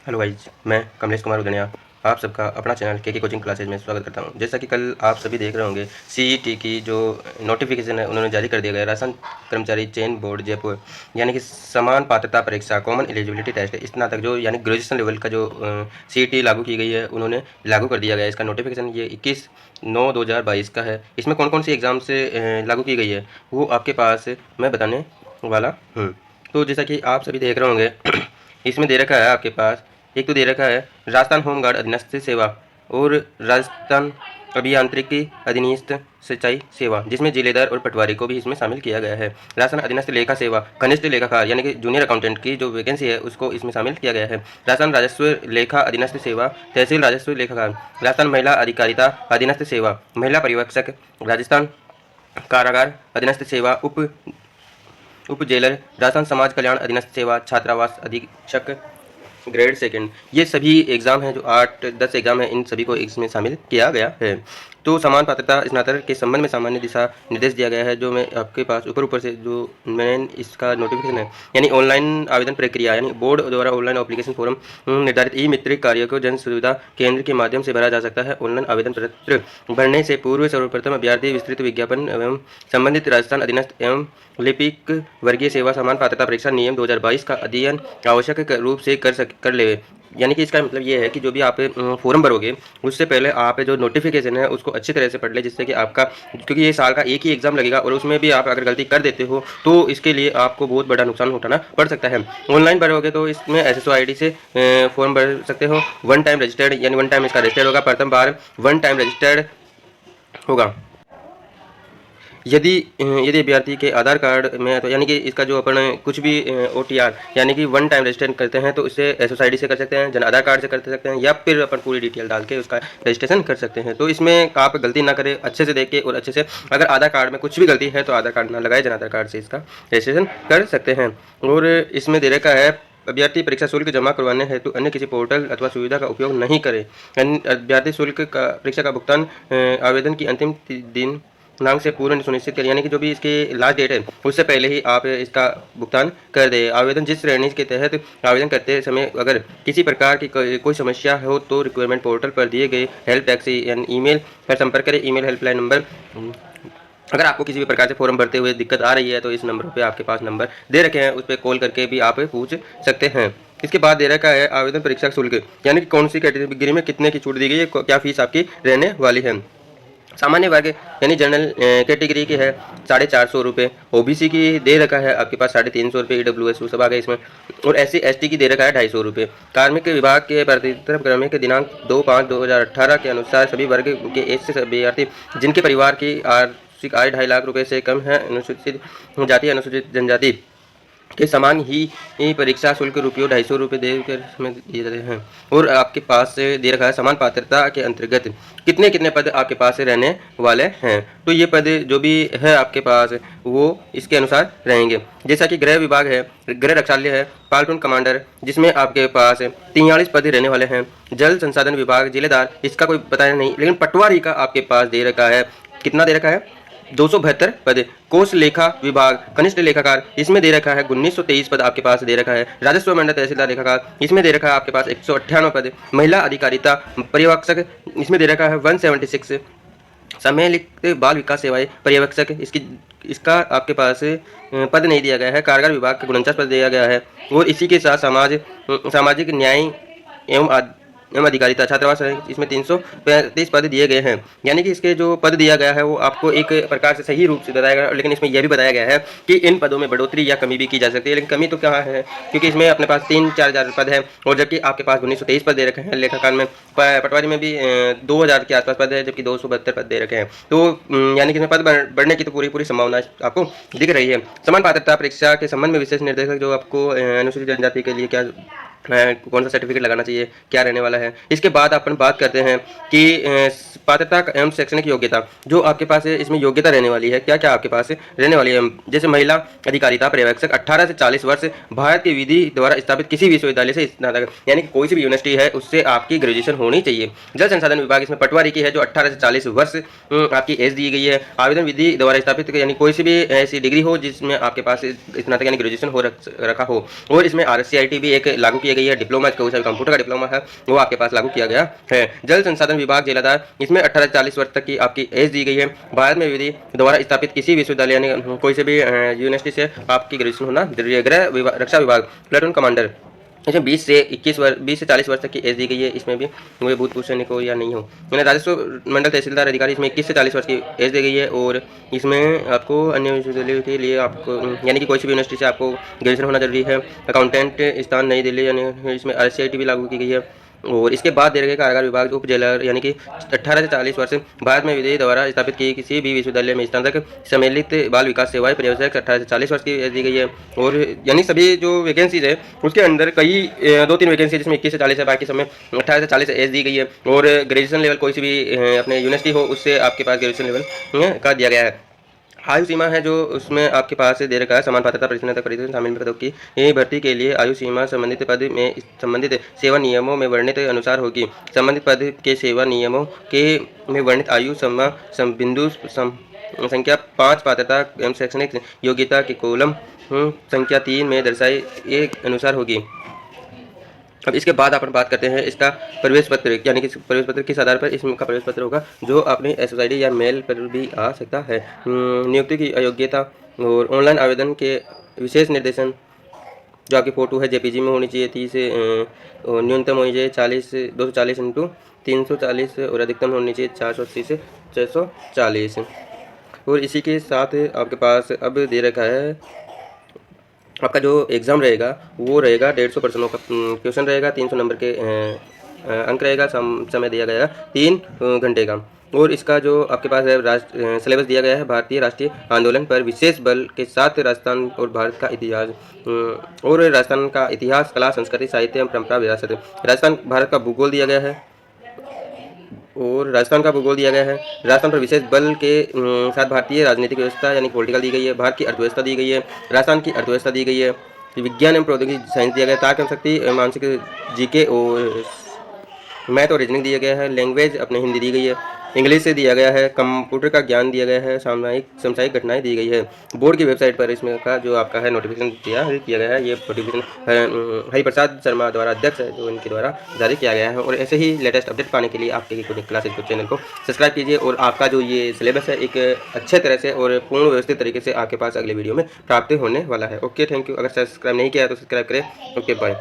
Hello guys, मैं कमलेश कुमार उदनिया आप सबका अपना चैनल के कोचिंग क्लासेज में स्वागत करता हूं। जैसा कि कल आप सभी देख रहे होंगे, सीईटी की जो नोटिफिकेशन है उन्होंने जारी कर दिया गया। राशन कर्मचारी चयन बोर्ड जयपुर यानी कि समान पात्रता परीक्षा कॉमन एलिजिबिलिटी टेस्ट स्नातक जो यानी ग्रेजुएशन लेवल का जो सीईटी लागू की गई है, उन्होंने लागू कर दिया गया। इसका नोटिफिकेशन ये 21/9/2022 का है। इसमें कौन कौन सी एग्ज़ाम से लागू की गई है वो आपके पास मैं बताने वाला हूँ। तो जैसा कि आप सभी देख रहे होंगे इसमें दे रखा है आपके पास, एक तो दे रखा है राजस्थान होमगार्ड अधीनस्थ सेवा और राजस्थान अभियांत्रिकी अधीनस्थ सिंचाई सेवा, जिसमें जिलेदार और पटवारी को भी इसमें शामिल किया गया है। राजस्थान अधीनस्थ लेखा सेवा कनिष्ठ लेखाकार यानी कि जूनियर अकाउंटेंट की जो वैकेंसी है उसको इसमें शामिल किया गया है। राजस्थान राजस्व लेखा अधीनस्थ सेवा तहसील राजस्व लेखाकार। राजस्थान महिला अधिकारिता अधीनस्थ सेवा महिला पर्यवेक्षक। राजस्थान कारागार अधीनस्थ सेवा उप जेलर। राजस्थान समाज कल्याण अधीनस्थ सेवा छात्रावास अधीक्षक ग्रेड सेकंड। ये सभी एग्ज़ाम हैं जो 8-10 एग्ज़ाम हैं, इन सभी को इसमें शामिल किया गया है। तो समान पात्रता स्नातक के संबंध में सामान्य दिशा निर्देश दिया गया है, जो मैं आपके पास ऊपर से जो मेन इसका नोटिफिकेशन है यानी ऑनलाइन आवेदन प्रक्रिया यानी बोर्ड द्वारा ऑनलाइन एप्लीकेशन फॉर्म निर्धारित ई मित्र कार्य को जन सुविधा केंद्र के माध्यम से भरा जा सकता है। ऑनलाइन आवेदन पत्र भरने से पूर्व सर्वप्रथम अभ्यर्थी विस्तृत विज्ञापन एवं संबंधित राजस्थान अधीनस्थ एवं लिपिक वर्गीय सेवा समान पात्रता परीक्षा नियम 2022 का अध्ययन आवश्यक रूप से कर ले। यानी कि इसका मतलब ये है कि जो भी आप फॉर्म भरोगे उससे पहले आप जो नोटिफिकेशन है उसको अच्छी तरह से पढ़ ले, जिससे कि आपका, क्योंकि ये साल का एक ही एग्जाम लगेगा और उसमें भी आप अगर गलती कर देते हो तो इसके लिए आपको बहुत बड़ा नुकसान उठाना पड़ सकता है। ऑनलाइन भरोगे तो इसमें SSO ID से फॉर्म भर सकते हो। वन टाइम रजिस्टर्ड यानी वन टाइम इसका रजिस्टर्ड होगा, प्रथम बार वन टाइम रजिस्टर्ड होगा। यदि यदि अभ्यर्थी के आधार कार्ड में तो यानी कि इसका जो अपन कुछ भी OTR यानी कि वन टाइम रजिस्ट्रेशन करते हैं तो इसे SSO ID से कर सकते हैं, जन आधार कार्ड से कर सकते हैं, या फिर अपन पूरी डिटेल डाल के उसका रजिस्ट्रेशन कर सकते हैं। तो इसमें आप गलती ना करें, अच्छे से देख के और अच्छे से, अगर आधार कार्ड में कुछ भी गलती है तो आधार कार्ड ना लगाए, जन आधार कार्ड से इसका रजिस्ट्रेशन कर सकते हैं। और इसमें दे रखा है अभ्यर्थी परीक्षा शुल्क जमा करवाने हेतु अन्य किसी पोर्टल अथवा सुविधा का उपयोग नहीं करें। अभ्यर्थी शुल्क का परीक्षा का भुगतान आवेदन की अंतिम दिन दिनांक से पूर्ण सुनिश्चित करें, यानी कि जो भी इसकी लास्ट डेट है उससे पहले ही आप इसका भुगतान कर दें। आवेदन जिस श्रेणी के तहत आवेदन करते समय अगर किसी प्रकार की कोई समस्या हो तो रिक्वायरमेंट पोर्टल पर दिए गए हेल्प डेस्क यानी ईमेल पर संपर्क करें। ईमेल हेल्पलाइन नंबर, अगर आपको किसी भी प्रकार से फॉर्म भरते हुए दिक्कत आ रही है तो इस नंबर पे आपके पास नंबर दे रखे हैं, उस पर कॉल करके भी आप पूछ सकते हैं। इसके बाद दे रखा है आवेदन परीक्षा शुल्क यानी कि कौन सी कैटेगरी में कितने की छूट दी गई है, क्या फीस आपकी रहने वाली है। सामान्य वर्ग यानी जनरल कैटेगरी की है 450 रुपये, OBC की दे रखा है आपके पास 350 रुपये, EWS सब आ गए इसमें, और SC ST की दे रखा है 250 रुपये। कार्मिक विभाग के प्रतिनिधित्व क्रम के दिनांक 2/5/2018 के अनुसार सभी वर्ग के ऐसे अभ्यर्थी जिनके परिवार की आर्थिक आय 2.5 लाख रुपये से कम है, अनुसूचित जाति अनुसूचित जनजाति के समान ही परीक्षा शुल्क ₹250 देकर इसमें दिए जाते हैं। और आपके पास दे रखा है समान पात्रता के अंतर्गत कितने कितने पद आपके पास रहने वाले हैं। तो ये पद जो भी है आपके पास वो इसके अनुसार रहेंगे, जैसा कि गृह विभाग है, गृह रक्षालय है, प्लाटून कमांडर जिसमें आपके पास 43 पद रहने वाले हैं। जल संसाधन विभाग जिलेदार, इसका कोई बताया नहीं, लेकिन पटवारी का आपके पास दे रखा है, कितना दे रखा है 272 पद। कोष लेखा विभाग कनिष्ठ लेखाकार, इसमें दे रखा है 1923 पद आपके पास दे रखा है। राजस्व मंडल तहसीलदार लेखाकार, इसमें दे रखा है आपके पास 198 पद। महिला अधिकारिता पर्यवेक्षक, इसमें दे रखा है 176। सम्मिलित बाल विकास सेवाएं पर्यवेक्षक, इसका आपके पास पद नहीं दिया गया है। कारागार विभाग का 49 पद दिया गया है। और इसी के साथ सामाजिक न्याय एवं अधिकारिता छात्रावास है, इसमें 335 पद दिए गए हैं। यानी कि इसके जो पद दिया गया है वो आपको एक प्रकार से सही रूप से बताया गया, लेकिन इसमें यह भी बताया गया है कि इन पदों में बढ़ोतरी या कमी भी की जा सकती है। लेकिन कमी तो क्या है, क्योंकि इसमें अपने पास 3-4 हज़ार पद है, और जबकि आपके पास 1923 पद दे रखे हैं। लेखाकार में, पटवारी में भी 2000 के आसपास पद है, जबकि 272 पद दे रखे हैं। तो यानी कि इसमें पद बढ़ने की तो पूरी संभावना आपको दिख रही है। समान पात्रता परीक्षा के संबंध में विशेष निर्देशक जो आपको अनुसूचित जनजाति के लिए क्या कौन सा सर्टिफिकेट लगाना चाहिए, क्या रहने वाला है। इसके बाद अपन बात करते हैं कि पात्रता एवं शैक्षणिक योग्यता जो आपके पास है, इसमें योग्यता रहने वाली है, क्या क्या आपके पास रहने वाली है। जैसे महिला अधिकारिता पर्यवेक्षक 18 से 40 वर्ष, भारत की विधि द्वारा स्थापित किसी विश्वविद्यालय से स्नातक यानी कि कोई सी भी यूनिवर्सिटी है उससे आपकी ग्रेजुएशन होनी चाहिए। जल संसाधन विभाग, इसमें पटवारी की है जो 18 से 40 वर्ष आपकी एज दी गई है। आवेदन विधि द्वारा स्थापित यानी कोई सी भी ऐसी डिग्री हो जिसमें आपके पास स्नातक यानी ग्रेजुएशन हो रखा हो। और इसमें RSCIT भी एक लागू किया की गई है। डिप्लोमा कोई सा भी कंप्यूटर का डिप्लोमा है वो आपके पास लागू किया गया है। जल संसाधन विभाग जेलादार, इसमें 18 से 40 वर्ष तक की आपकी एज दी गई है। भारत में विधि द्वारा स्थापित किसी विश्वविद्यालय यानी कोई से भी यूनिवर्सिटी से आपकी ग्रेजुएशन होना जरूरी है। गृह विभाग, रक्षा विभाग, प्लेटून कमांडर, इसमें 20 से 40 वर्ष तक की एज दी गई है। इसमें भी मुझे भूतपूर्व सैनिक हो या नहीं हो। मैंने राजस्व मंडल तहसीलदार अधिकारी, इसमें 21 से 40 वर्ष की एज दी गई है। और इसमें आपको अन्य विश्वविद्यालय के लिए आपको यानी कि कोई सी भी यूनिवर्सिटी से आपको ग्रेजुएशन होना जरूरी है। अकाउंटेंट स्थान नई दिल्ली, यानी इसमें RCIT भी लागू की गई है। और इसके बाद दे रखे कारागार विभाग उप जेलर, यानी कि 18 से 40 वर्ष भारत में विधि द्वारा स्थापित की किसी भी विश्वविद्यालय में स्नातक सम्मिलित बाल विकास सेवाएं पर्यवेक्षक 18 से 40 वर्ष की एज दी गई है। और यानी सभी जो वैकेंसीज है उसके अंदर कई 2-3 वैकेंसी जिसमें 21 से 40 है, बाकी समय 18 से 40 एज दी गई है। और ग्रेजुएशन लेवल कोई सी भी अपने यूनिवर्सिटी हो उससे आपके पास ग्रेजुएशन लेवल का दिया गया है। आयु सीमा है जो उसमें आपके पास दे रखा है, समान पात्रता परीक्षा तक परीक्षा शामिल पदों की भर्ती के लिए आयु सीमा संबंधित पद में संबंधित सेवा नियमों में वर्णित अनुसार होगी। संबंधित पद के सेवा नियमों के में वर्णित आयु सीमा बिंदु संख्या 5 पात्रता एवं शैक्षणिक योग्यता के कॉलम संख्या 3 में दर्शाई एक अनुसार होगी। अब इसके बाद अपन बात करते हैं इसका प्रवेश पत्र, यानी कि प्रवेश पत्र किस आधार पर इसका प्रवेश पत्र होगा, जो अपने SSID या मेल पर भी आ सकता है। नियुक्ति की अयोग्यता और ऑनलाइन आवेदन के विशेष निर्देशन, जो आपकी फ़ोटो है JPG में होनी चाहिए, 30 न्यूनतम होनी चाहिए 240 इंटू 340 और अधिकतम होनी चाहिए 480 से 640। और इसी के साथ आपके पास अब दे रखा है आपका जो एग्ज़ाम रहेगा वो रहेगा 150 प्रश्नों का क्वेश्चन रहेगा, 300 नंबर के अंक रहेगा, समय दिया गया 3 घंटे का। और इसका जो आपके पास है सिलेबस दिया गया है भारतीय राष्ट्रीय आंदोलन पर विशेष बल के साथ राजस्थान और भारत का इतिहास, और राजस्थान का इतिहास, कला, संस्कृति, साहित्य एवं परंपरा विरासत। राजस्थान भारत का भूगोल दिया गया है और राजस्थान का भूगोल दिया गया है। राजस्थान पर विशेष बल के साथ भारतीय राजनीतिक व्यवस्था यानी पॉलिटिकल दी गई है। भारत की अर्थव्यवस्था दी गई है, राजस्थान की अर्थव्यवस्था दी गई है। विज्ञान एवं प्रौद्योगिकी साइंस दिया गया है, तार्क एवं शक्ति, मानसिक GK और मैथ और रीजनिंग दिया गया है। लैंग्वेज अपने हिंदी दी गई है। इंग्लिश से दिया गया है। कंप्यूटर का ज्ञान दिया गया है। सामयिक घटनाएं दी गई है। बोर्ड की वेबसाइट पर इसमें का जो आपका है नोटिफिकेशन किया गया है, ये नोटिफिकेशन हरिप्रसाद शर्मा द्वारा अध्यक्ष है जो इनके द्वारा जारी किया गया है। और ऐसे ही लेटेस्ट अपडेट पाने के लिए आपके कोडिंग क्लासेज को चैनल को सब्सक्राइब कीजिए और आपका जो ये सिलेबस है एक अच्छे तरह से और पूर्ण व्यवस्थित तरीके से आपके पास अगले वीडियो में प्राप्त होने वाला है। Okay, thank you. अगर सब्सक्राइब नहीं किया तो सब्सक्राइब करें। Okay, bye.